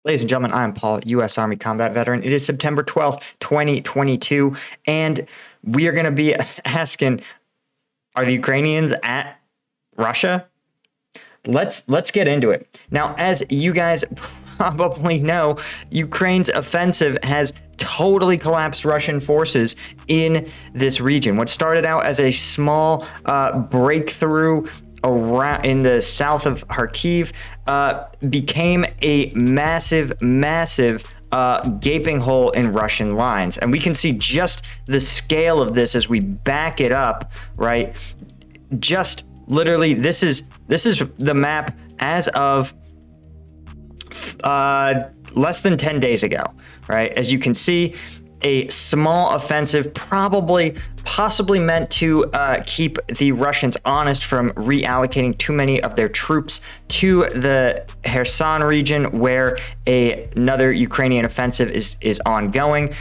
Ladies and gentlemen, I'm Paul, U.S. Army combat veteran. It is September 12th, 2022, and we are going to be asking, are the Ukrainians at Russia? Let's get into it. Now, as you guys probably know, Ukraine's offensive has totally collapsed Russian forces in this region. What started out as a small breakthrough around in the south of Kharkiv became a massive gaping hole in Russian lines. And we can see just the scale of this as we back it up, right? Just literally, this is the map as of less than 10 days ago, right? As you can see, a small offensive, possibly meant to keep the Russians honest from reallocating too many of their troops to the Kherson region, where another Ukrainian offensive is ongoing.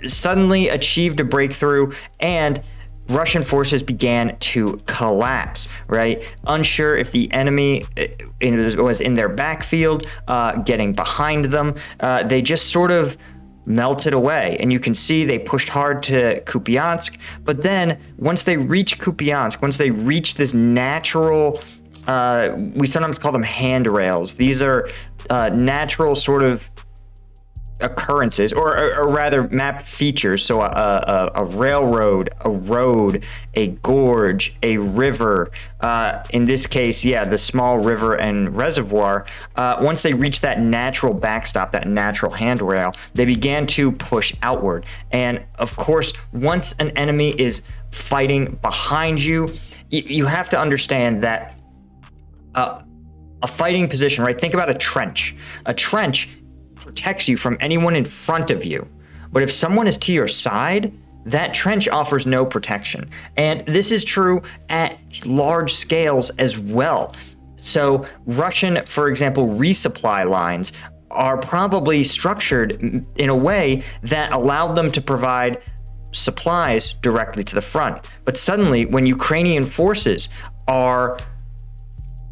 Suddenly achieved a breakthrough, and Russian forces began to collapse, right? Unsure if the enemy was in their backfield, getting behind them. They just sort of melted away, and you can see they pushed hard to Kupiansk, but then once they reach Kupiansk, once they reach this natural, we sometimes call them handrails. These are natural sort of occurrences, or rather map features. So a railroad, a road, a gorge, a river, in this case, the small river and reservoir. Once they reached that natural backstop, that natural handrail, they began to push outward. And of course, once an enemy is fighting behind you, you have to understand that a fighting position, right? Think about a trench. A trench protects you from anyone in front of you. But if someone is to your side, that trench offers no protection. And this is true at large scales as well. So Russian, for example, resupply lines are probably structured in a way that allowed them to provide supplies directly to the front. But suddenly, when Ukrainian forces are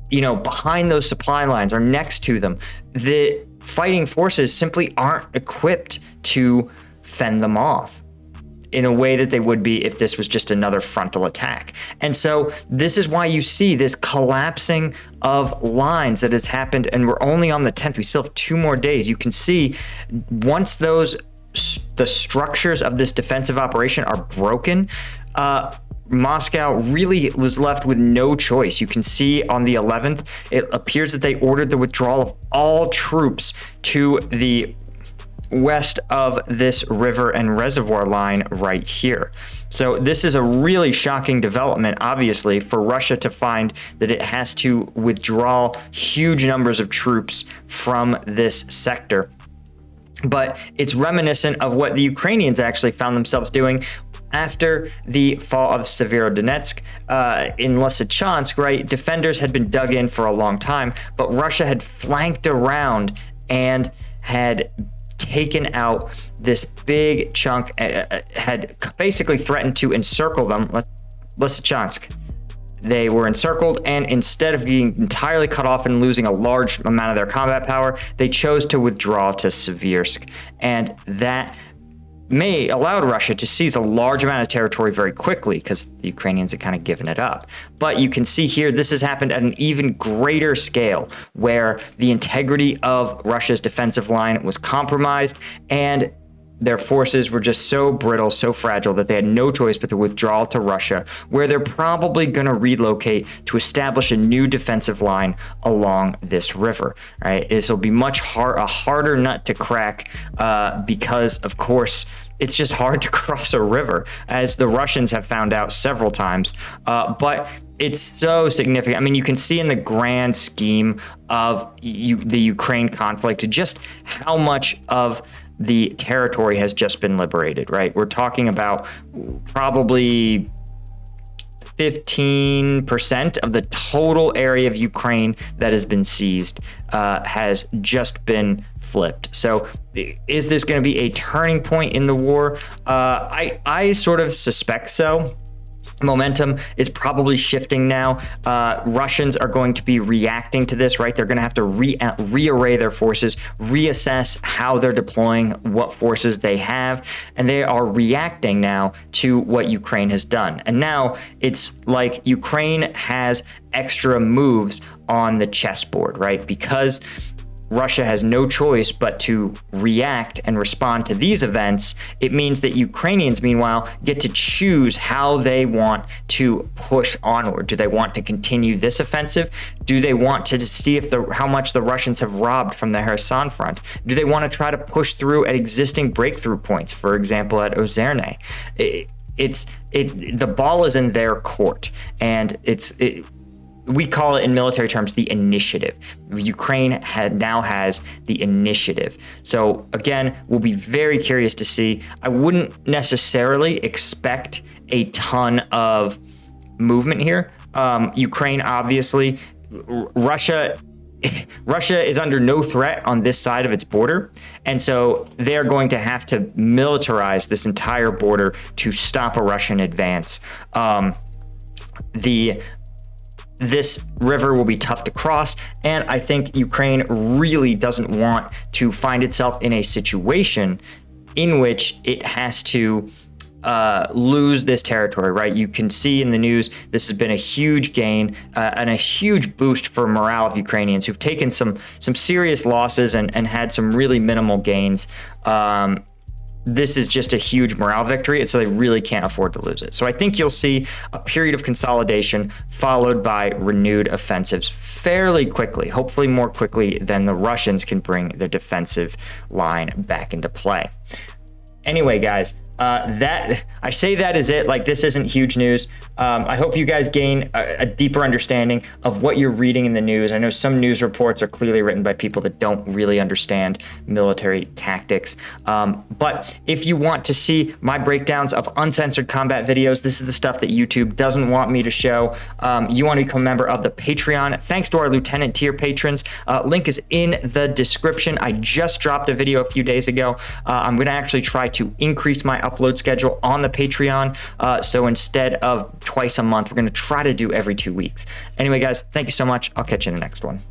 behind those supply lines or next to them, the fighting forces simply aren't equipped to fend them off in a way that they would be if this was just another frontal attack. And so this is why you see this collapsing of lines that has happened, and we're only on the 10th. We still have 2 more days. You can see once the structures of this defensive operation are broken, Moscow really was left with no choice. You can see on the 11th, it appears that they ordered the withdrawal of all troops to the west of this river and reservoir line right here. So this is a really shocking development, obviously, for Russia to find that it has to withdraw huge numbers of troops from this sector. But it's reminiscent of what the Ukrainians actually found themselves doing after the fall of Severodonetsk in Lysychansk, right? Defenders had been dug in for a long time, but Russia had flanked around and had taken out this big chunk, had basically threatened to encircle them. Lysychansk. They were encircled, and instead of being entirely cut off and losing a large amount of their combat power, they chose to withdraw to Seversk. And that allowed Russia to seize a large amount of territory very quickly, because the Ukrainians had kind of given it up. But you can see here, this has happened at an even greater scale, where the integrity of Russia's defensive line was compromised, and their forces were just so brittle, so fragile, that they had no choice but to withdraw to Russia, where they're probably going to relocate to establish a new defensive line along this river. Right? This will be a harder nut to crack because, of course, it's just hard to cross a river, as the Russians have found out several times. But it's so significant. I mean, you can see in the grand scheme of the Ukraine conflict just how much of the territory has just been liberated, right? We're talking about probably 15% of the total area of Ukraine that has been seized has just been flipped. So is this going to be a turning point in the war? I sort of suspect so. momentum is probably shifting now. Russians are going to be reacting to this, right? They're going to have to rearray their forces, reassess how they're deploying, what forces they have, and they are reacting now to what Ukraine has done. And now it's like Ukraine has extra moves on the chessboard, right? Because Russia has no choice but to react and respond to these events. It means that Ukrainians, meanwhile, get to choose how they want to push onward. Do they want to continue this offensive? Do they want to see if how much the Russians have robbed from the Kherson front? Do they want to try to push through at existing breakthrough points, for example, at Ozerne? The ball is in their court, and we call it in military terms the initiative. Ukraine now has the initiative. So again, we'll be very curious to see. I wouldn't necessarily expect a ton of movement here. Ukraine, obviously, Russia is under no threat on this side of its border. And so they're going to have to militarize this entire border to stop a Russian advance. This river will be tough to cross, and I think Ukraine really doesn't want to find itself in a situation in which it has to lose this territory, right? You can see in the news, this has been a huge gain and a huge boost for morale of Ukrainians who've taken some serious losses and had some really minimal gains. This is just a huge morale victory, and so they really can't afford to lose it. So I think you'll see a period of consolidation followed by renewed offensives fairly quickly, hopefully more quickly than the Russians can bring their defensive line back into play. Anyway, guys, that is it. Like, this isn't huge news. I hope you guys gain a deeper understanding of what you're reading in the news. I know some news reports are clearly written by people that don't really understand military tactics. But if you want to see my breakdowns of uncensored combat videos, this is the stuff that YouTube doesn't want me to show. You want to become a member of the Patreon. Thanks to our Lieutenant tier patrons. Link is in the description. I just dropped a video a few days ago. I'm going to actually try to increase my upload schedule on the Patreon. So instead of twice a month, we're going to try to do every 2 weeks. Anyway, guys, thank you so much. I'll catch you in the next one.